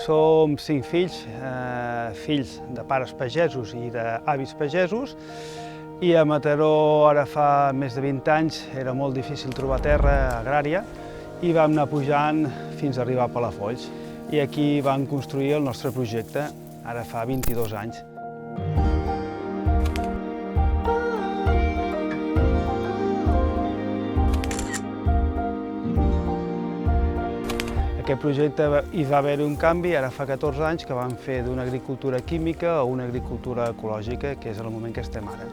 Som 5 fills, fills de pares pagesos i d'avis pagesos, i a Mataró ara fa més de 20 anys era molt difícil trobar terra agrària i vam anar pujant fins a arribar a Palafolls. I aquí vam construir el nostre projecte, ara fa 22 anys. Aquest projecte hi va haver un canvi, ara fa 14 anys, que vam fer d'una agricultura química a una agricultura ecològica, que és el moment que estem ara.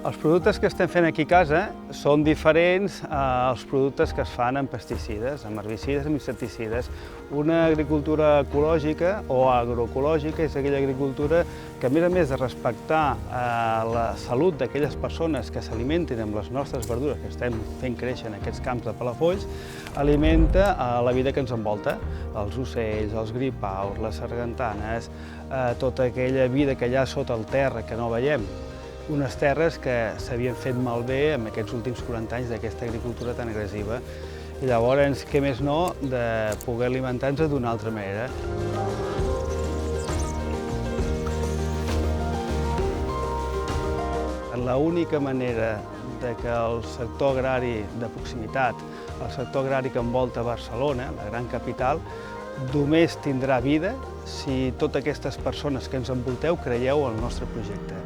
Els productes que estem fent aquí a casa són diferents als productes que es fan amb pesticides, amb herbicides, amb insecticides. Una agricultura ecològica o agroecològica és aquella agricultura que, a més de respectar la salut d'aquelles persones que s'alimenten amb les nostres verdures que estem fent créixer en aquests camps de Palafolls, alimenta la vida que ens envolta, els ocells, els gripaus, les sargantanes, tota aquella vida que hi ha sota el terra que no veiem. Unes terres que s'havien fet malbé en aquests últims 40 anys d'aquesta agricultura tan agressiva. I llavors, què més no, de poder alimentar-nos d'una altra manera. L'única manera que el sector agrari de proximitat, el sector agrari que envolta Barcelona, la gran capital, només tindrà vida si totes aquestes persones que ens envolteu creieu en el nostre projecte.